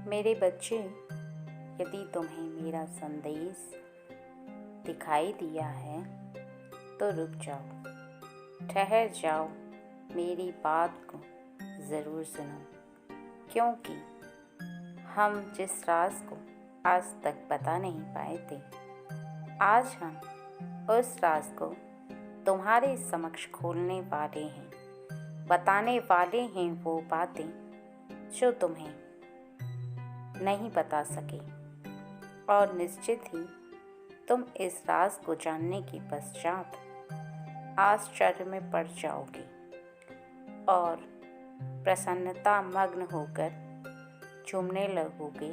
मेरे बच्चे, यदि तुम्हें मेरा संदेश दिखाई दिया है तो रुक जाओ, ठहर जाओ, मेरी बात को ज़रूर सुनो, क्योंकि हम जिस राज को आज तक बता नहीं पाए थे, आज हम उस राज को तुम्हारे समक्ष खोलने वाले हैं, बताने वाले हैं वो बातें जो तुम्हें नहीं बता सके। और निश्चित ही तुम इस राज को जानने के पश्चात आश्चर्य में पड़ जाओगे और प्रसन्नता मग्न होकर झूमने लगोगे।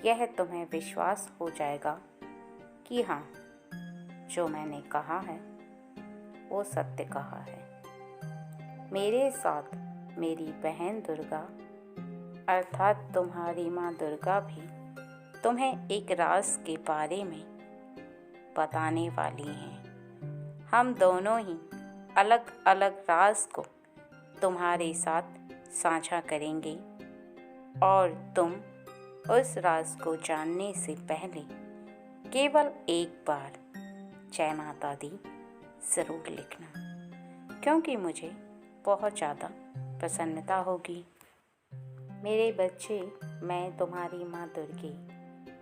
यह तुम्हें विश्वास हो जाएगा कि हाँ, जो मैंने कहा है वो सत्य कहा है। मेरे साथ मेरी बहन दुर्गा अर्थात तुम्हारी माँ दुर्गा भी तुम्हें एक राज के बारे में बताने वाली हैं। हम दोनों ही अलग अलग राज को तुम्हारे साथ साझा करेंगे और तुम उस राज को जानने से पहले केवल एक बार जय माता दी ज़रूर लिखना, क्योंकि मुझे बहुत ज़्यादा प्रसन्नता होगी। मेरे बच्चे, मैं तुम्हारी माँ दुर्गे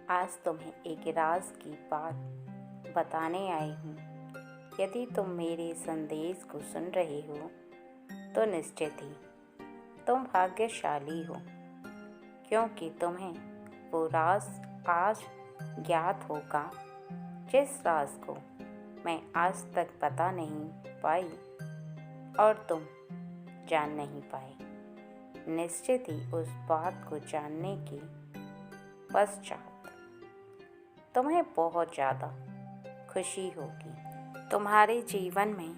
आज तुम्हें एक राज की बात बताने आई हूँ। यदि तुम मेरे संदेश को सुन रहे हो तो निश्चित ही तुम भाग्यशाली हो, क्योंकि तुम्हें वो राज आज ज्ञात होगा जिस राज को मैं आज तक बता नहीं पाई और तुम जान नहीं पाए। निश्चित ही उस बात को जानने के पश्चात तुम्हें बहुत ज़्यादा खुशी होगी। तुम्हारे जीवन में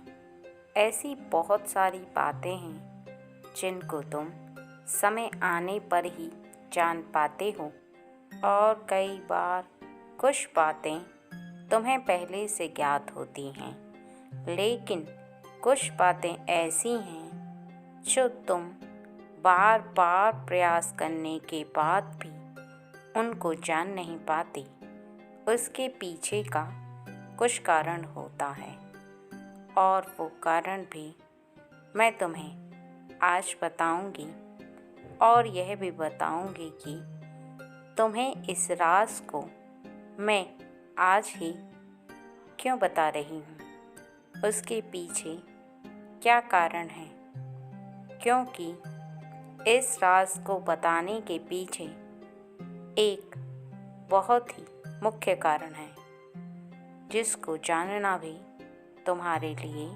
ऐसी बहुत सारी बातें हैं जिनको तुम समय आने पर ही जान पाते हो, और कई बार कुछ बातें तुम्हें पहले से ज्ञात होती हैं, लेकिन कुछ बातें ऐसी हैं जो तुम बार बार प्रयास करने के बाद भी उनको जान नहीं पाती। उसके पीछे का कुछ कारण होता है, और वो कारण भी मैं तुम्हें आज बताऊंगी, और यह भी बताऊंगी कि तुम्हें इस राज को मैं आज ही क्यों बता रही हूँ, उसके पीछे क्या कारण है। क्योंकि इस राज को बताने के पीछे एक बहुत ही मुख्य कारण है, जिसको जानना भी तुम्हारे लिए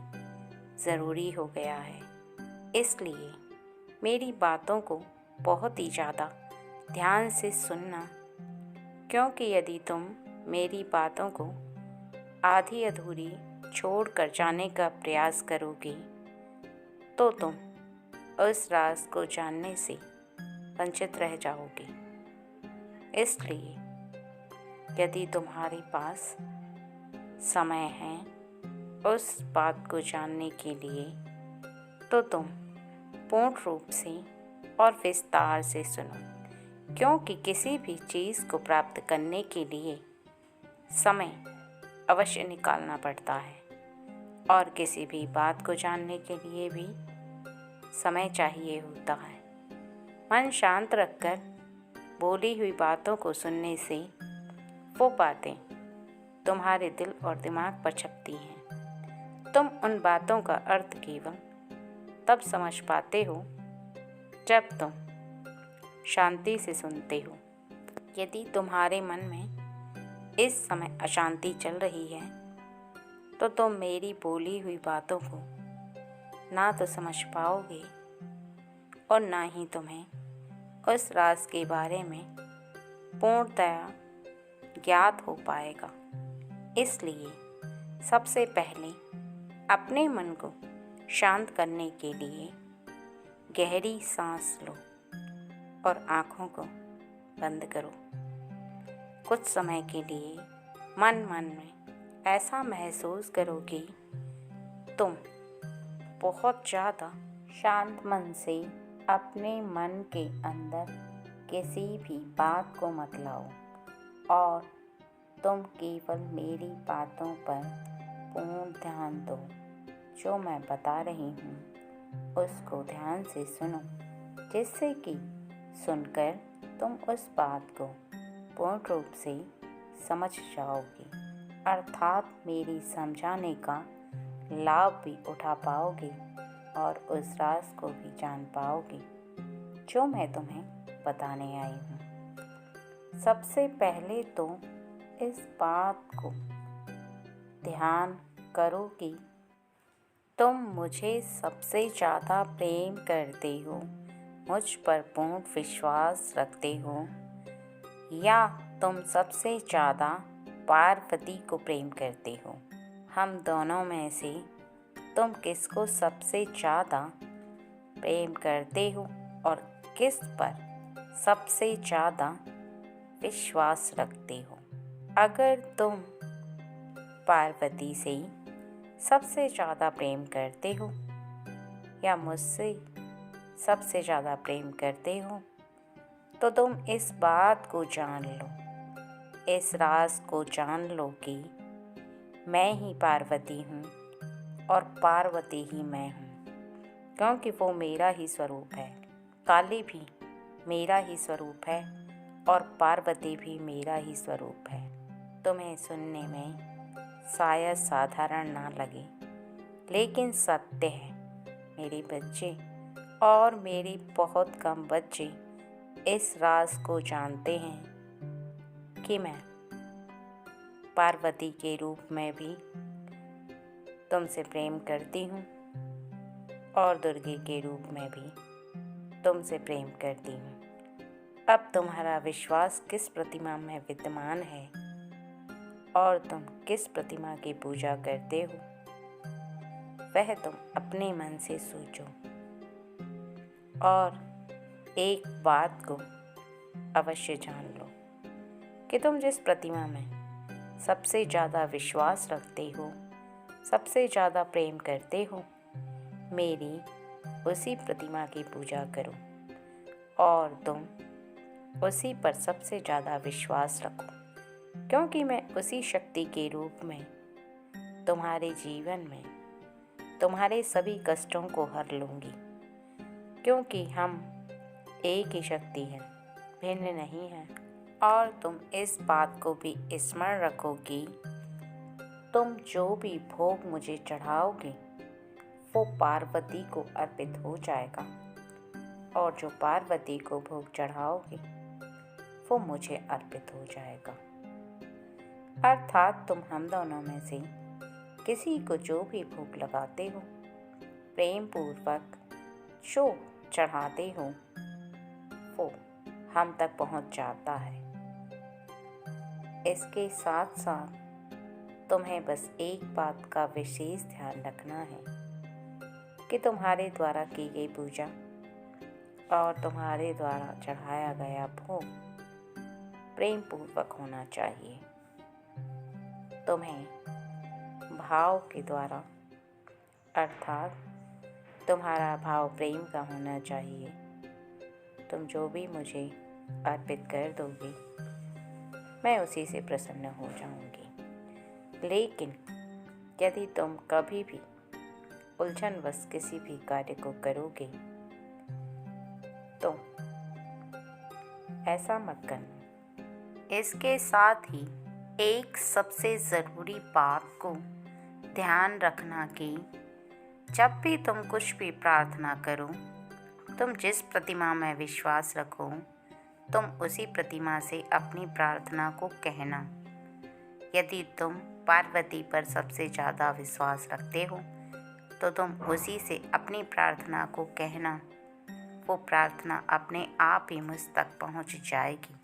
ज़रूरी हो गया है। इसलिए मेरी बातों को बहुत ही ज़्यादा ध्यान से सुनना, क्योंकि यदि तुम मेरी बातों को आधी अधूरी छोड़ कर जाने का प्रयास करोगे तो तुम उस राज को जानने से वंचित रह जाओगे। इसलिए यदि तुम्हारे पास समय है उस बात को जानने के लिए, तो तुम पूर्ण रूप से और विस्तार से सुनो, क्योंकि किसी भी चीज़ को प्राप्त करने के लिए समय अवश्य निकालना पड़ता है, और किसी भी बात को जानने के लिए भी समय चाहिए होता है। मन शांत रखकर बोली हुई बातों को सुनने से वो बातें तुम्हारे दिल और दिमाग पर छपती हैं। तुम उन बातों का अर्थ केवल तब समझ पाते हो जब तुम शांति से सुनते हो। यदि तुम्हारे मन में इस समय अशांति चल रही है तो तुम मेरी बोली हुई बातों को ना तो समझ पाओगे और ना ही तुम्हें उस राज के बारे में पूर्णतया ज्ञात हो पाएगा। इसलिए सबसे पहले अपने मन को शांत करने के लिए गहरी सांस लो और आँखों को बंद करो। कुछ समय के लिए मन में ऐसा महसूस करो कि तुम बहुत ज़्यादा शांत मन से अपने मन के अंदर किसी भी बात को मत लाओ और तुम केवल मेरी बातों पर पूर्ण ध्यान दो। जो मैं बता रही हूँ उसको ध्यान से सुनो, जिससे कि सुनकर तुम उस बात को पूर्ण रूप से समझ जाओगे, अर्थात मेरी समझाने का लाभ भी उठा पाओगे और उस राज को भी जान पाओगे जो मैं तुम्हें बताने आई हूँ। सबसे पहले तो इस बात को ध्यान करो कि तुम मुझे सबसे ज़्यादा प्रेम करते हो, मुझ पर पूर्ण विश्वास रखते हो, या तुम सबसे ज़्यादा पार्वती को प्रेम करते हो। हम दोनों में से तुम किसको सबसे ज़्यादा प्रेम करते हो और किस पर सबसे ज़्यादा विश्वास रखते हो? अगर तुम पार्वती से सबसे ज़्यादा प्रेम करते हो या मुझसे सबसे ज़्यादा प्रेम करते हो, तो तुम इस बात को जान लो, इस राज को जान लो कि मैं ही पार्वती हूँ और पार्वती ही मैं हूँ, क्योंकि वो मेरा ही स्वरूप है। काली भी मेरा ही स्वरूप है और पार्वती भी मेरा ही स्वरूप है। तुम्हें सुनने में शायद साधारण ना लगे, लेकिन सत्य है मेरे बच्चे, और मेरे बहुत कम बच्चे इस राज को जानते हैं कि मैं पार्वती के रूप में भी तुमसे प्रेम करती हूँ और दुर्गे के रूप में भी तुमसे प्रेम करती हूँ। अब तुम्हारा विश्वास किस प्रतिमा में विद्यमान है और तुम किस प्रतिमा की पूजा करते हो, वह तुम अपने मन से सोचो। और एक बात को अवश्य जान लो कि तुम जिस प्रतिमा में सबसे ज़्यादा विश्वास रखते हो, सबसे ज़्यादा प्रेम करते हो, मेरी उसी प्रतिमा की पूजा करो और तुम उसी पर सबसे ज़्यादा विश्वास रखो, क्योंकि मैं उसी शक्ति के रूप में तुम्हारे जीवन में तुम्हारे सभी कष्टों को हर लूँगी, क्योंकि हम एक ही शक्ति हैं, भिन्न नहीं हैं। और तुम इस बात को भी स्मरण रखो कि तुम जो भी भोग मुझे चढ़ाओगे वो पार्वती को अर्पित हो जाएगा, और जो पार्वती को भोग चढ़ाओगे वो मुझे अर्पित हो जाएगा। अर्थात तुम हम दोनों में से किसी को जो भी भोग लगाते हो, प्रेम पूर्वक जो चढ़ाते हो, वो हम तक पहुंच जाता है। इसके साथ साथ तुम्हें बस एक बात का विशेष ध्यान रखना है कि तुम्हारे द्वारा की गई पूजा और तुम्हारे द्वारा चढ़ाया गया भोग प्रेम पूर्वक होना चाहिए। तुम्हें भाव के द्वारा, अर्थात तुम्हारा भाव प्रेम का होना चाहिए। तुम जो भी मुझे अर्पित कर दोगे मैं उसी से प्रसन्न हो जाऊंगी। लेकिन यदि तुम कभी भी उलझनवश किसी भी कार्य को करोगे तो ऐसा मत करना। इसके साथ ही एक सबसे ज़रूरी बात को ध्यान रखना कि जब भी तुम कुछ भी प्रार्थना करो, तुम जिस प्रतिमा में विश्वास रखो, तुम उसी प्रतिमा से अपनी प्रार्थना को कहना। यदि तुम पार्वती पर सबसे ज़्यादा विश्वास रखते हो तो तुम उसी से अपनी प्रार्थना को कहना। वो प्रार्थना अपने आप ही मुझ तक पहुंच जाएगी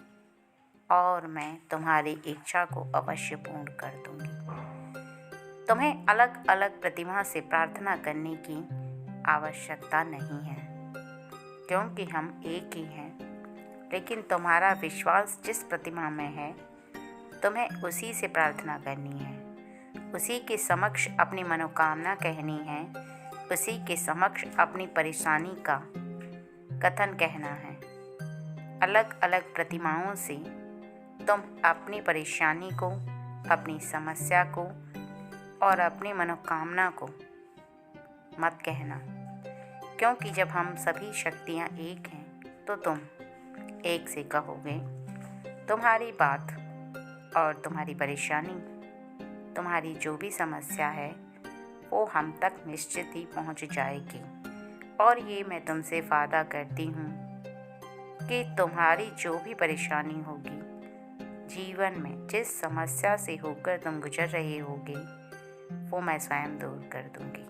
और मैं तुम्हारी इच्छा को अवश्य पूर्ण कर दूंगी। तुम्हें अलग अलग प्रतिमा से प्रार्थना करने की आवश्यकता नहीं है, क्योंकि हम एक ही हैं। लेकिन तुम्हारा विश्वास जिस प्रतिमा में है, तुम्हें उसी से प्रार्थना करनी है, उसी के समक्ष अपनी मनोकामना कहनी है, उसी के समक्ष अपनी परेशानी का कथन कहना है। अलग अलग प्रतिमाओं से तुम अपनी परेशानी को, अपनी समस्या को और अपनी मनोकामना को मत कहना, क्योंकि जब हम सभी शक्तियाँ एक हैं तो तुम एक से कहोगे, तुम्हारी बात और तुम्हारी परेशानी, तुम्हारी जो भी समस्या है वो हम तक निश्चित ही पहुंच जाएगी। और ये मैं तुमसे वादा करती हूँ कि तुम्हारी जो भी परेशानी होगी, जीवन में जिस समस्या से होकर तुम गुजर रहे होगे, वो मैं स्वयं दूर कर दूँगी।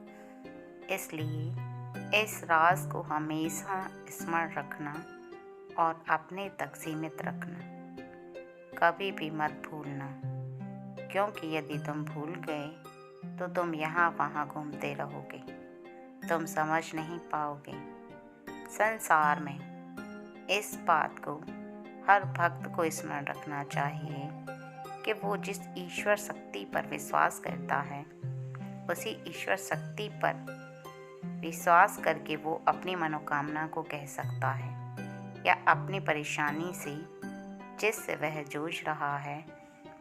इसलिए इस राज को हमेशा स्मरण रखना और अपने तक सीमित रखना, कभी भी मत भूलना, क्योंकि यदि तुम भूल गए तो तुम यहाँ वहाँ घूमते रहोगे, तुम समझ नहीं पाओगे। संसार में इस बात को हर भक्त को स्मरण रखना चाहिए कि वो जिस ईश्वर शक्ति पर विश्वास करता है, उसी ईश्वर शक्ति पर विश्वास करके वो अपनी मनोकामना को कह सकता है, या अपनी परेशानी से जिससे वह जूझ रहा है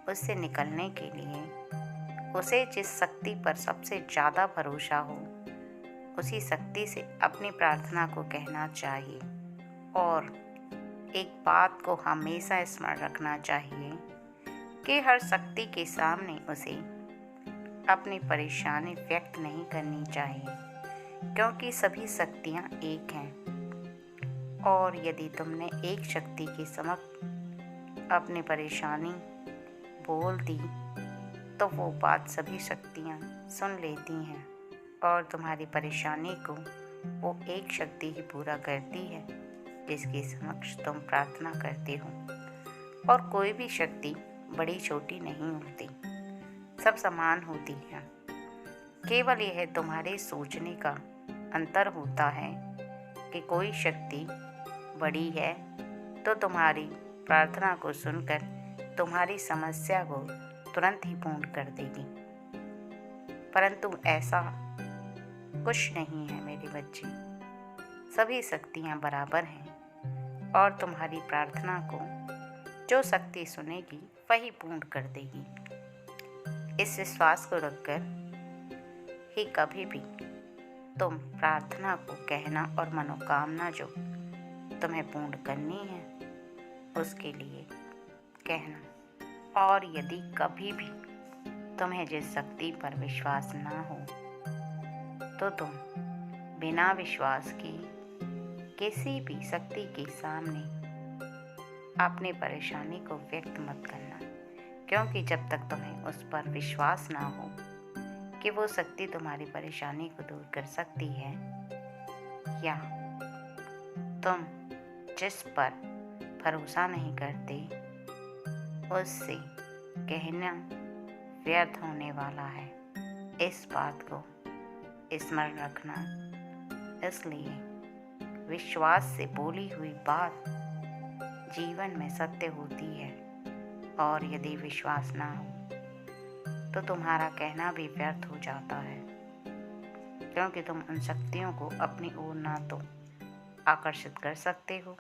उससे निकलने के लिए उसे जिस शक्ति पर सबसे ज़्यादा भरोसा हो, उसी शक्ति से अपनी प्रार्थना को कहना चाहिए। और एक बात को हमेशा स्मरण रखना चाहिए कि हर शक्ति के सामने उसे अपनी परेशानी व्यक्त नहीं करनी चाहिए, क्योंकि सभी शक्तियाँ एक हैं। और यदि तुमने एक शक्ति के समक्ष अपनी परेशानी बोल दी तो वो बात सभी शक्तियाँ सुन लेती हैं और तुम्हारी परेशानी को वो एक शक्ति ही पूरा करती है जिसके समक्ष तुम प्रार्थना करते हो। और कोई भी शक्ति बड़ी छोटी नहीं होती, सब समान होती है। केवल यह तुम्हारे सोचने का अंतर होता है कि कोई शक्ति बड़ी है तो तुम्हारी प्रार्थना को सुनकर तुम्हारी समस्या को तुरंत ही पूर्ण कर देगी, परंतु ऐसा कुछ नहीं है मेरे बच्चे। सभी शक्तियाँ बराबर हैं और तुम्हारी प्रार्थना को जो शक्ति सुनेगी वही पूर्ण कर देगी। इस विश्वास को रखकर ही कभी भी तुम प्रार्थना को कहना और मनोकामना जो तुम्हें पूर्ण करनी है उसके लिए कहना। और यदि कभी भी तुम्हें जिस शक्ति पर विश्वास ना हो तो तुम बिना विश्वास के किसी भी शक्ति के सामने अपनी परेशानी को व्यक्त मत करना, क्योंकि जब तक तुम्हें उस पर विश्वास ना हो कि वो शक्ति तुम्हारी परेशानी को दूर कर सकती है, या तुम जिस पर भरोसा नहीं करते उससे कहना व्यर्थ होने वाला है, इस बात को स्मरण रखना। इसलिए विश्वास से बोली हुई बात जीवन में सत्य होती है, और यदि विश्वास ना हो तो तुम्हारा कहना भी व्यर्थ हो जाता है, क्योंकि तुम उन शक्तियों को अपनी ओर ना तो आकर्षित कर सकते हो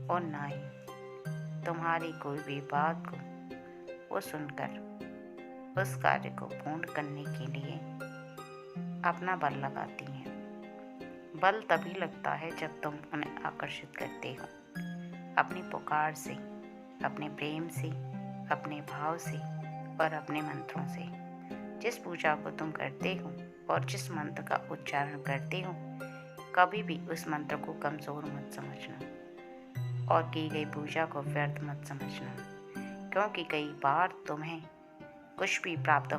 और ना ही तुम्हारी कोई भी बात को वो सुनकर उस कार्य को पूर्ण करने के लिए अपना बल लगाती हैं। बल तभी लगता है जब तुम उन्हें आकर्षित करते हो अपनी पुकार से, अपने प्रेम से, अपने भाव से और अपने मंत्रों से। जिस पूजा को तुम करते हो और जिस मंत्र का उच्चारण करते हो, कभी भी उस मंत्र को कमज़ोर मत समझना और की गई पूजा को व्यर्थ मत समझना, क्योंकि कई बार तुम्हें कुछ भी प्राप्त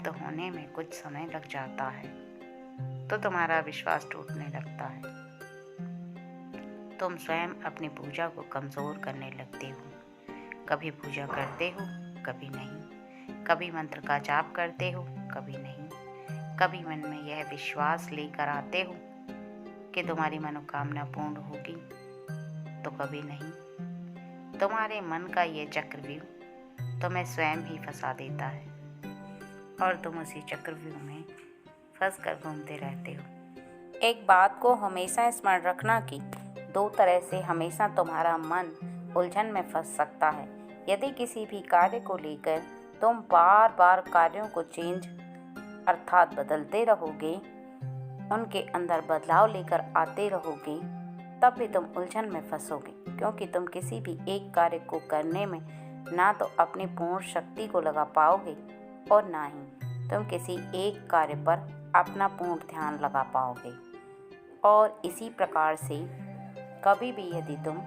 होने में कुछ समय लग जाता है, तो तुम्हारा विश्वास टूटने लगता है। तुम स्वयं अपनी पूजा को कमज़ोर करने लगते हो। कभी पूजा करते हो, कभी नहीं। कभी मंत्र का जाप करते हो, कभी नहीं। कभी मन में यह विश्वास लेकर आते हो कि तुम्हारी मनोकामना पूर्ण होगी, तो कभी नहीं। तुम्हारे मन का ये चक्रव्यूह तुम्हें स्वयं ही फंसा देता है और तुम उसी चक्रव्यूह में फंस कर घूमते रहते हो। एक बात को हमेशा स्मरण रखना कि दो तरह से हमेशा तुम्हारा मन उलझन में फंस सकता है। यदि किसी भी कार्य को लेकर तुम बार बार कार्यों को चेंज अर्थात बदलते रहोगे, उनके अंदर बदलाव लेकर आते रहोगे, तब भी तुम उलझन में फंसोगे, क्योंकि तुम किसी भी एक कार्य को करने में ना तो अपनी पूर्ण शक्ति को लगा पाओगे और ना ही तुम किसी एक कार्य पर अपना पूर्ण ध्यान लगा पाओगे। और इसी प्रकार से कभी भी यदि तुम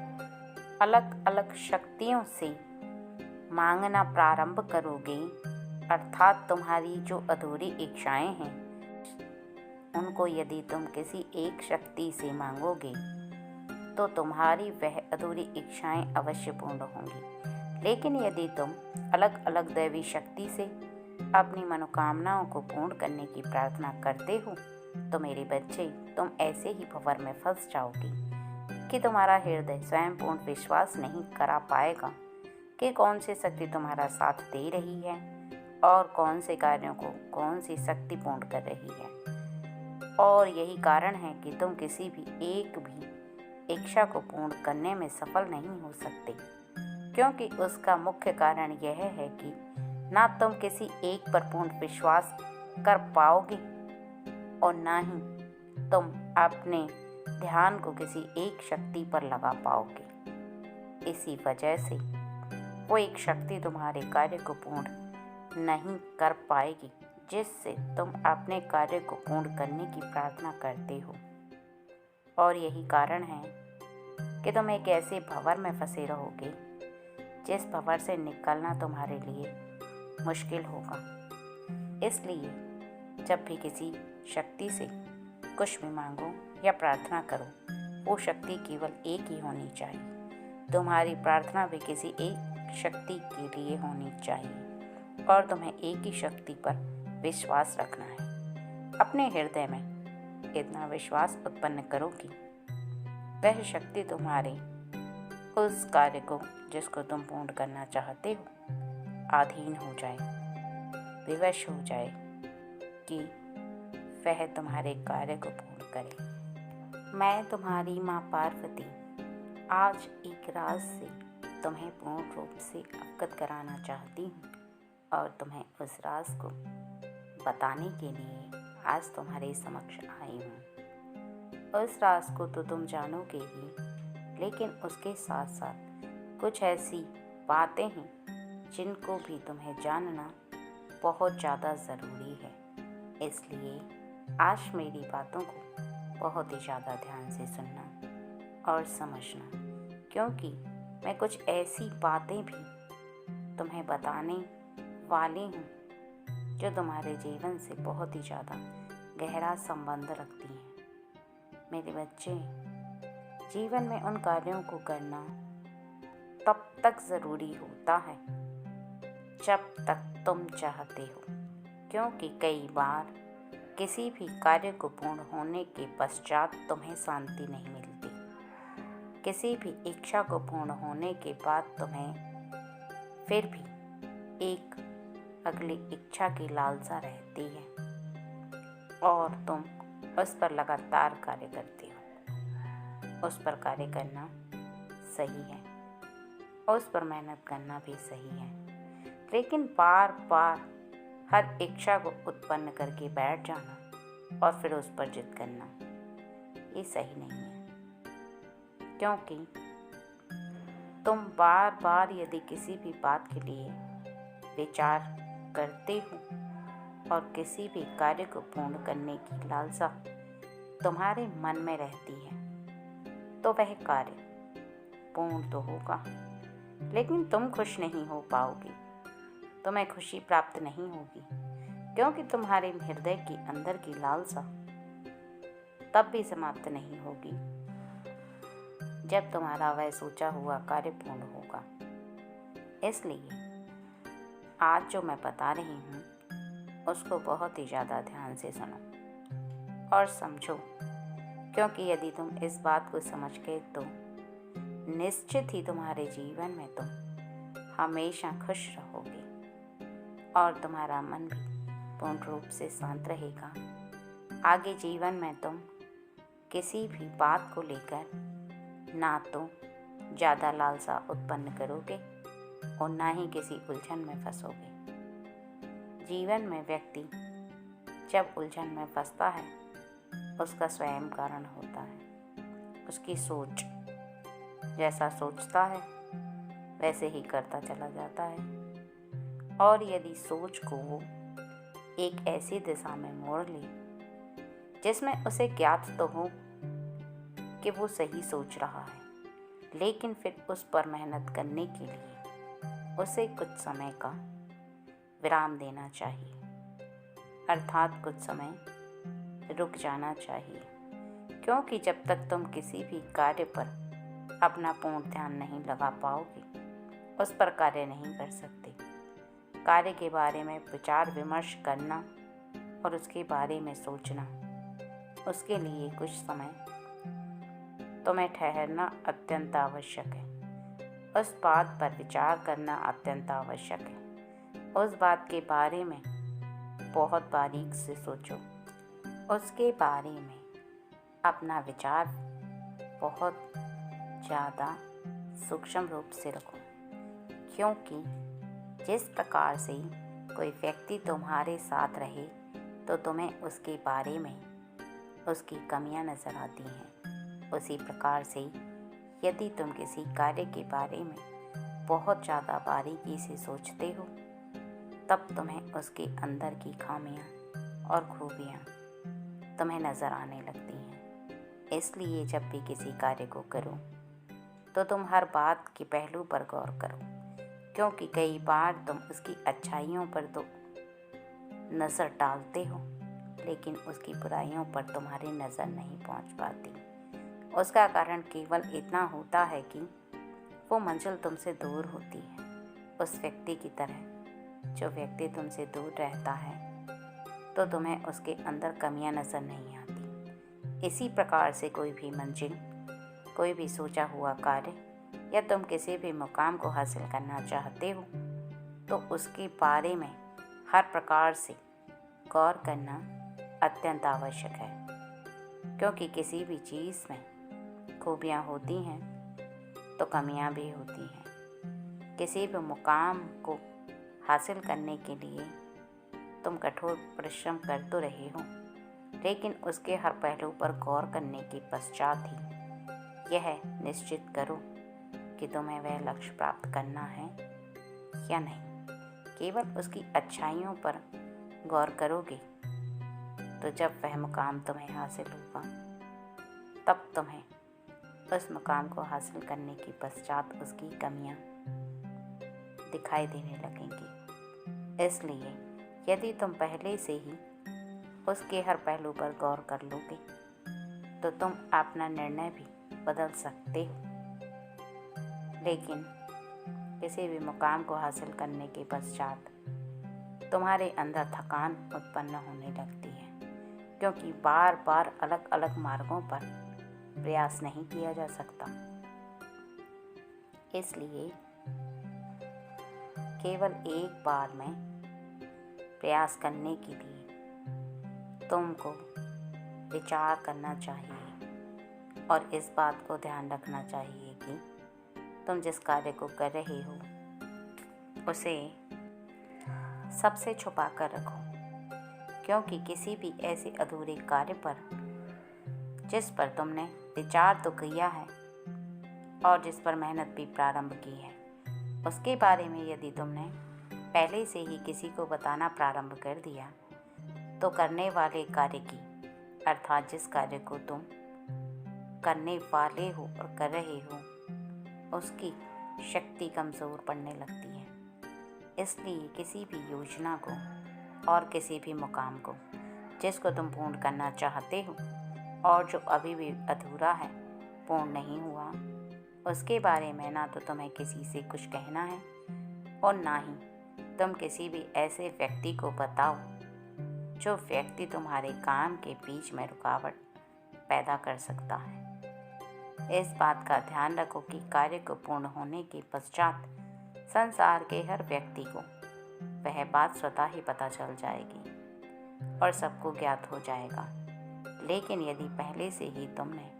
अलग अलग शक्तियों से मांगना प्रारंभ करोगे, अर्थात तुम्हारी जो अधूरी इच्छाएं हैं उनको यदि तुम किसी एक शक्ति से मांगोगे तो तुम्हारी वह अधूरी इच्छाएं अवश्य पूर्ण होंगी। लेकिन यदि तुम अलग अलग दैवी शक्ति से अपनी मनोकामनाओं को पूर्ण करने की प्रार्थना करते हो तो मेरे बच्चे, तुम ऐसे ही भंवर में फंस जाओगे कि तुम्हारा हृदय स्वयं पूर्ण विश्वास नहीं करा पाएगा कि कौन सी शक्ति तुम्हारा साथ दे रही है और कौन से कार्यों को कौन सी शक्ति पूर्ण कर रही है। और यही कारण है कि तुम किसी भी एक भी इच्छा को पूर्ण करने में सफल नहीं हो सकते, क्योंकि उसका मुख्य कारण यह है कि ना तुम किसी एक पर पूर्ण विश्वास कर पाओगे और ना ही तुम अपने ध्यान को किसी एक शक्ति पर लगा पाओगे। इसी वजह से वो एक शक्ति तुम्हारे कार्य को पूर्ण नहीं कर पाएगी जिससे तुम अपने कार्य को पूर्ण करने की प्रार्थना करते हो। और यही कारण है कि तुम एक ऐसे भंवर में फंसे रहोगे जिस भंवर से निकलना तुम्हारे लिए मुश्किल होगा। इसलिए जब भी किसी शक्ति से कुछ भी मांगो या प्रार्थना करो, वो शक्ति केवल एक ही होनी चाहिए। तुम्हारी प्रार्थना भी किसी एक शक्ति के लिए होनी चाहिए और तुम्हें एक ही शक्ति पर विश्वास रखना है। अपने हृदय में इतना विश्वास उत्पन्न करो कि वह शक्ति तुम्हारे उस कार्य को जिसको तुम पूर्ण करना चाहते हो अधीन हो जाए, विवश हो जाए कि वह तुम्हारे कार्य को पूर्ण करे। मैं तुम्हारी माँ पार्वती आज एक राज से तुम्हें पूर्ण रूप से अवगत कराना चाहती हूँ और तुम्हें उस राज को बताने के लिए आज तुम्हारे समक्ष आई हूँ। उस राज को तो तुम जानोगे ही, लेकिन उसके साथ साथ कुछ ऐसी बातें हैं जिनको भी तुम्हें जानना बहुत ज़्यादा ज़रूरी है। इसलिए आज मेरी बातों को बहुत ही ज़्यादा ध्यान से सुनना और समझना, क्योंकि मैं कुछ ऐसी बातें भी तुम्हें बताने वाली हूँ जो तुम्हारे जीवन से बहुत ही ज़्यादा गहरा संबंध रखती हैं। मेरे बच्चे, जीवन में उन कार्यों को करना तब तक ज़रूरी होता है जब तक तुम चाहते हो, क्योंकि कई बार किसी भी कार्य को पूर्ण होने के पश्चात तुम्हें शांति नहीं मिलती। किसी भी इच्छा को पूर्ण होने के बाद तुम्हें फिर भी एक अगली इच्छा की लालसा रहती है और तुम उस पर लगातार कार्य करते हो। उस पर कार्य करना सही है, उस पर मेहनत करना भी सही है, लेकिन बार बार हर इच्छा को उत्पन्न करके बैठ जाना और फिर उस पर जिद करना, ये सही नहीं है। क्योंकि तुम बार बार यदि किसी भी बात के लिए विचार करते हो और किसी भी कार्य को पूर्ण करने की लालसा तुम्हारे मन में रहती है, तो वह कार्य पूर्ण तो होगा, लेकिन तुम खुश नहीं हो पाओगे, तुम्हें खुशी प्राप्त नहीं होगी, क्योंकि तुम्हारे हृदय के अंदर की लालसा तब भी समाप्त नहीं होगी जब तुम्हारा वह सोचा हुआ कार्य पूर्ण होगा। इसलिए आज जो मैं बता रही हूँ उसको बहुत ही ज़्यादा ध्यान से सुनो और समझो, क्योंकि यदि तुम इस बात को समझ गए तो निश्चित ही तुम्हारे जीवन में तुम हमेशा खुश रहोगे और तुम्हारा मन भी पूर्ण रूप से शांत रहेगा। आगे जीवन में तुम किसी भी बात को लेकर ना तो ज़्यादा लालसा उत्पन्न करोगे और ना ही किसी उलझन में फंसोगे। जीवन में व्यक्ति जब उलझन में फंसता है उसका स्वयं कारण होता है। उसकी सोच, जैसा सोचता है वैसे ही करता चला जाता है। और यदि सोच को वो एक ऐसी दिशा में मोड़ ले जिसमें उसे ज्ञात तो हो कि वो सही सोच रहा है, लेकिन फिर उस पर मेहनत करने के लिए उसे कुछ समय का विराम देना चाहिए, अर्थात कुछ समय रुक जाना चाहिए। क्योंकि जब तक तुम किसी भी कार्य पर अपना पूर्ण ध्यान नहीं लगा पाओगे, उस पर कार्य नहीं कर सकते। कार्य के बारे में विचार विमर्श करना और उसके बारे में सोचना, उसके लिए कुछ समय तुम्हें ठहरना अत्यंत आवश्यक है। उस बात पर विचार करना अत्यंत आवश्यक है। उस बात के बारे में बहुत बारीक से सोचो, उसके बारे में अपना विचार बहुत ज़्यादा सूक्ष्म रूप से रखो। क्योंकि जिस प्रकार से कोई व्यक्ति तुम्हारे साथ रहे तो तुम्हें उसके बारे में उसकी कमियां नज़र आती हैं, उसी प्रकार से यदि तुम किसी कार्य के बारे में बहुत ज़्यादा बारीकी से सोचते हो तब तुम्हें उसके अंदर की खामियां और खूबियां तुम्हें नज़र आने लगती हैं। इसलिए जब भी किसी कार्य को करो तो तुम हर बात के पहलू पर गौर करो, क्योंकि कई बार तुम उसकी अच्छाइयों पर तो नज़र डालते हो लेकिन उसकी बुराइयों पर तुम्हारी नज़र नहीं पहुंच पाती। उसका कारण केवल इतना होता है कि वो मंजिल तुमसे दूर होती है। उस व्यक्ति की तरह जो व्यक्ति तुमसे दूर रहता है तो तुम्हें उसके अंदर कमियां नज़र नहीं आती। इसी प्रकार से कोई भी मंजिल, कोई भी सोचा हुआ कार्य या तुम किसी भी मुकाम को हासिल करना चाहते हो तो उसके बारे में हर प्रकार से गौर करना अत्यंत आवश्यक है। क्योंकि किसी भी चीज़ में खूबियाँ होती हैं तो कमियाँ भी होती हैं। किसी भी मुकाम को हासिल करने के लिए तुम कठोर परिश्रम कर तो रहे हो, लेकिन उसके हर पहलू पर गौर करने के पश्चात ही यह निश्चित करो कि तुम्हें वह लक्ष्य प्राप्त करना है या नहीं। केवल उसकी अच्छाइयों पर गौर करोगे तो जब वह मुकाम तुम्हें हासिल होगा तब तुम्हें उस मुकाम को हासिल करने के पश्चात उसकी कमियां दिखाई देने लगेंगी। इसलिए यदि तुम पहले से ही उसके हर पहलू पर गौर कर लोगे तो तुम अपना निर्णय भी बदल सकते हो। लेकिन किसी भी मुकाम को हासिल करने के पश्चात तुम्हारे अंदर थकान उत्पन्न होने लगती है, क्योंकि बार बार अलग अलग मार्गों पर प्रयास नहीं किया जा सकता। इसलिए केवल एक बार में प्रयास करने के लिए तुमको विचार करना चाहिए और इस बात को ध्यान रखना चाहिए कि तुम जिस कार्य को कर रहे हो उसे सबसे छुपा कर रखो। क्योंकि किसी भी ऐसे अधूरे कार्य पर जिस पर तुमने विचार तो किया है और जिस पर मेहनत भी प्रारंभ की है, उसके बारे में यदि तुमने पहले से ही किसी को बताना प्रारंभ कर दिया तो करने वाले कार्य की, अर्थात जिस कार्य को तुम करने वाले हो और कर रहे हो, उसकी शक्ति कमज़ोर पड़ने लगती है। इसलिए किसी भी योजना को और किसी भी मुकाम को जिसको तुम पूर्ण करना चाहते हो और जो अभी भी अधूरा है, पूर्ण नहीं हुआ, उसके बारे में ना तो तुम्हें किसी से कुछ कहना है और ना ही तुम किसी भी ऐसे व्यक्ति को बताओ जो व्यक्ति तुम्हारे काम के बीच में रुकावट पैदा कर सकता है। इस बात का ध्यान रखो कि कार्य को पूर्ण होने के पश्चात संसार के हर व्यक्ति को वह बात स्वतः ही पता चल जाएगी और सबको ज्ञात हो जाएगा। लेकिन यदि पहले से ही तुमने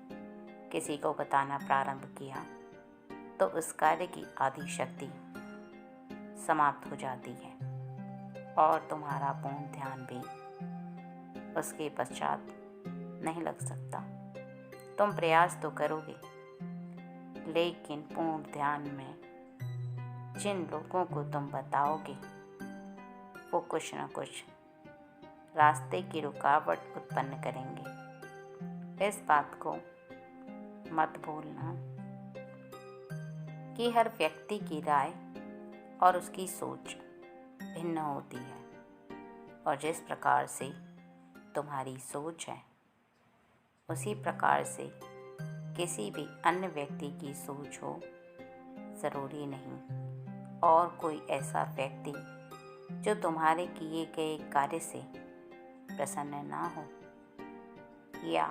किसी को बताना प्रारंभ किया तो उस कार्य की आधी शक्ति समाप्त हो जाती है और तुम्हारा पूर्ण ध्यान भी उसके पश्चात नहीं लग सकता। तुम प्रयास तो करोगे, लेकिन पूर्ण ध्यान में जिन लोगों को तुम बताओगे वो कुछ न कुछ रास्ते की रुकावट उत्पन्न करेंगे। इस बात को मत भूलना कि हर व्यक्ति की राय और उसकी सोच भिन्न होती है और जिस प्रकार से तुम्हारी सोच है उसी प्रकार से किसी भी अन्य व्यक्ति की सोच हो ज़रूरी नहीं। और कोई ऐसा व्यक्ति जो तुम्हारे किए गए कार्य से प्रसन्न ना हो या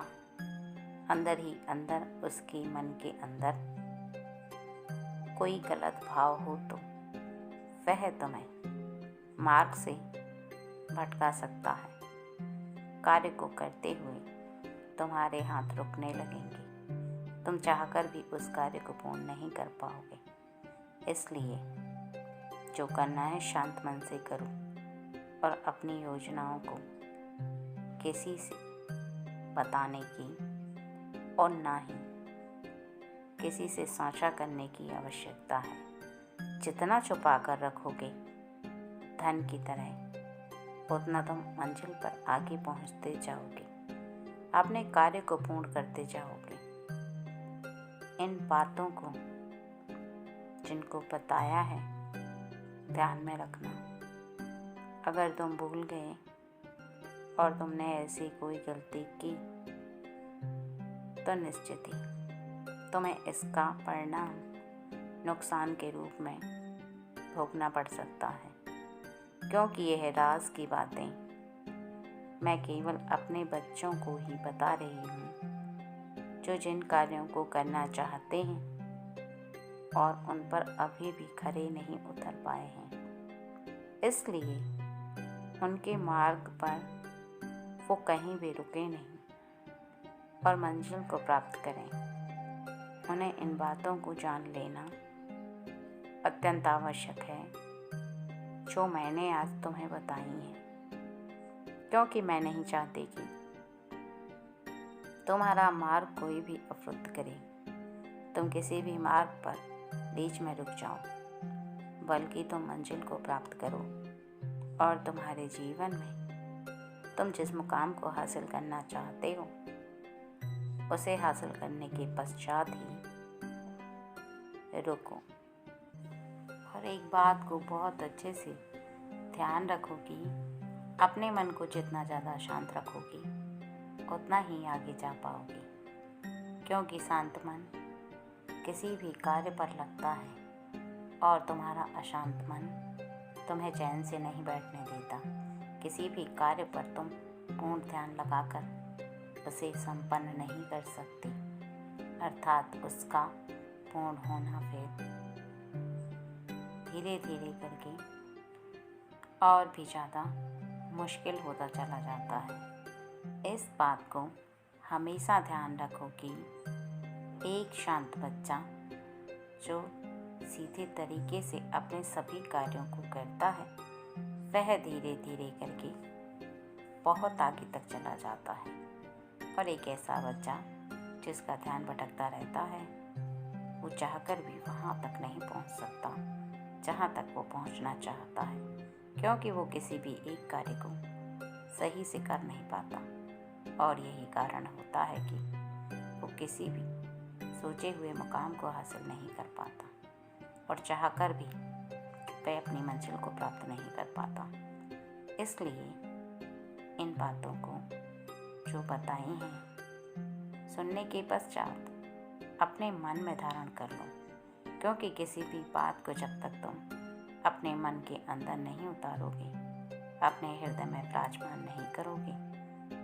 अंदर ही अंदर उसके मन के अंदर कोई गलत भाव हो तो वह तुम्हें मार्ग से भटका सकता है। कार्य को करते हुए तुम्हारे हाथ रुकने लगेंगे, तुम चाहकर भी उस कार्य को पूर्ण नहीं कर पाओगे। इसलिए जो करना है शांत मन से करो और अपनी योजनाओं को किसी से बताने की और ना ही किसी से साझा करने की आवश्यकता है। जितना छुपा कर रखोगे धन की तरह, उतना तुम मंजिल पर आगे पहुंचते जाओगे, अपने कार्य को पूर्ण करते जाओगे। इन बातों को जिनको बताया है ध्यान में रखना। अगर तुम भूल गए और तुमने ऐसी कोई गलती की तो निश्चित ही तुम्हें इसका परिणाम नुकसान के रूप में भोगना पड़ सकता है, क्योंकि यह राज की बातें मैं केवल अपने बच्चों को ही बता रही हूँ जो जिन कार्यों को करना चाहते हैं और उन पर अभी भी खरे नहीं उतर पाए हैं। इसलिए उनके मार्ग पर वो कहीं भी रुके नहीं और मंजिल को प्राप्त करें। उन्हें इन बातों को जान लेना अत्यंत आवश्यक है जो मैंने आज तुम्हें बताई हैं, क्योंकि मैं नहीं चाहती कि तुम्हारा मार्ग कोई भी अवरुद्ध करे, तुम किसी भी मार्ग पर बीच में रुक जाओ, बल्कि तुम मंजिल को प्राप्त करो और तुम्हारे जीवन में तुम जिस मुकाम को हासिल करना चाहते हो उसे हासिल करने के पश्चात ही रुको। और एक बात को बहुत अच्छे से ध्यान रखो कि अपने मन को जितना ज़्यादा शांत रखोगी उतना ही आगे जा पाओगे, क्योंकि शांत मन किसी भी कार्य पर लगता है और तुम्हारा अशांत मन तुम्हें चैन से नहीं बैठने देता। किसी भी कार्य पर तुम पूर्ण ध्यान लगाकर उसे संपन्न नहीं कर सकती, अर्थात उसका पूर्ण होना फिर धीरे धीरे करके और भी ज़्यादा मुश्किल होता चला जाता है। इस बात को हमेशा ध्यान रखो कि एक शांत बच्चा जो सीधे तरीके से अपने सभी कार्यों को करता है वह धीरे धीरे करके बहुत आगे तक चला जाता है, और एक ऐसा बच्चा जिसका ध्यान भटकता रहता है वो चाहकर भी वहाँ तक नहीं पहुँच सकता जहाँ तक वो पहुँचना चाहता है, क्योंकि वो किसी भी एक कार्य को सही से कर नहीं पाता। और यही कारण होता है कि वो किसी भी सोचे हुए मुकाम को हासिल नहीं कर पाता और चाहकर भी वह अपनी मंजिल को प्राप्त नहीं कर पाता। इसलिए इन बातों को जो बताई हैं सुनने के पश्चात अपने मन में धारण कर लो, क्योंकि किसी भी बात को जब तक तुम अपने मन के अंदर नहीं उतारोगे, अपने हृदय में विराजमान नहीं करोगे,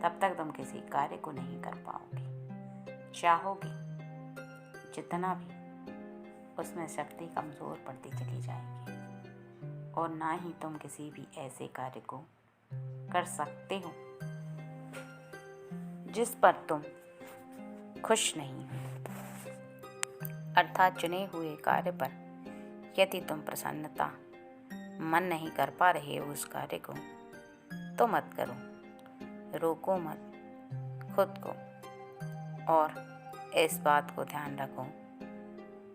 तब तक तुम किसी कार्य को नहीं कर पाओगे। चाहोगे जितना भी उसमें शक्ति कमज़ोर पड़ती चली जाएगी और ना ही तुम किसी भी ऐसे कार्य को कर सकते हो जिस पर तुम खुश नहीं हो, अर्थात चुने हुए कार्य पर यदि तुम प्रसन्नता मन नहीं कर पा रहे हो उस कार्य को, तो मत करो, रोको मत खुद को। और इस बात को ध्यान रखो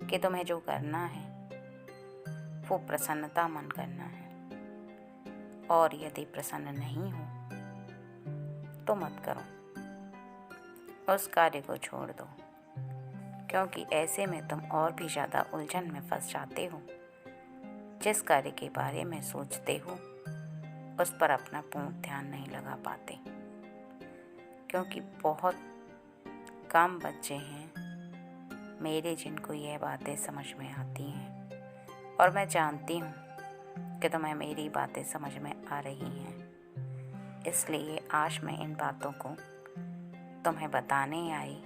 कि तुम्हें जो करना है वो प्रसन्नता मन करना है, और यदि प्रसन्न नहीं हो तो मत करो, उस कार्य को छोड़ दो, क्योंकि ऐसे में तुम और भी ज़्यादा उलझन में फंस जाते हो। जिस कार्य के बारे में सोचते हो उस पर अपना पूर्ण ध्यान नहीं लगा पाते, क्योंकि बहुत कम बच्चे हैं मेरे जिनको यह बातें समझ में आती हैं, और मैं जानती हूँ कि तुम्हें मेरी बातें समझ में आ रही हैं। इसलिए आज मैं इन बातों को तुम्हें बताने आई,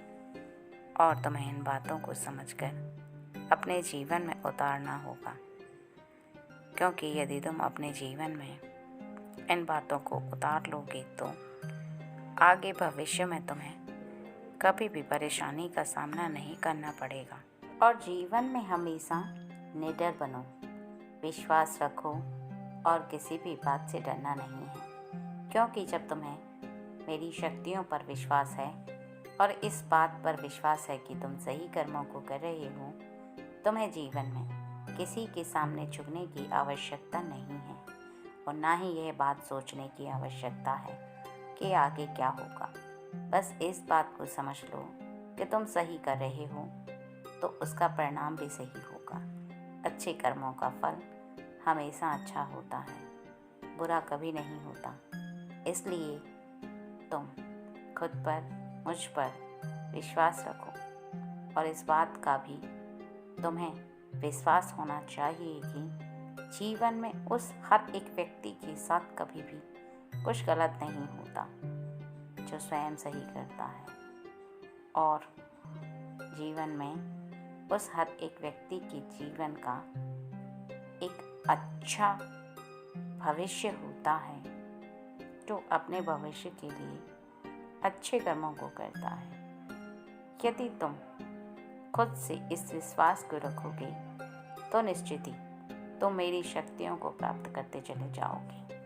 और तुम्हें इन बातों को समझकर अपने जीवन में उतारना होगा, क्योंकि यदि तुम अपने जीवन में इन बातों को उतार लोगे तो आगे भविष्य में तुम्हें कभी भी परेशानी का सामना नहीं करना पड़ेगा। और जीवन में हमेशा निडर बनो, विश्वास रखो, और किसी भी बात से डरना नहीं है, क्योंकि जब तुम्हें मेरी शक्तियों पर विश्वास है और इस बात पर विश्वास है कि तुम सही कर्मों को कर रहे हो, तुम्हें जीवन में किसी के सामने झुकने की आवश्यकता नहीं है, और ना ही यह बात सोचने की आवश्यकता है कि आगे क्या होगा। बस इस बात को समझ लो कि तुम सही कर रहे हो तो उसका परिणाम भी सही होगा। अच्छे कर्मों का फल हमेशा अच्छा होता है, बुरा कभी नहीं होता। इसलिए तुम खुद पर, मुझ पर विश्वास रखो, और इस बात का भी तुम्हें विश्वास होना चाहिए कि जीवन में उस हर एक व्यक्ति के साथ कभी भी कुछ गलत नहीं होता जो स्वयं सही करता है, और जीवन में उस हर एक व्यक्ति के जीवन का एक अच्छा भविष्य होता है जो अपने भविष्य के लिए अच्छे कर्मों को करता है। यदि तुम खुद से इस विश्वास को रखोगे तो निश्चित ही तुम मेरी शक्तियों को प्राप्त करते चले जाओगे।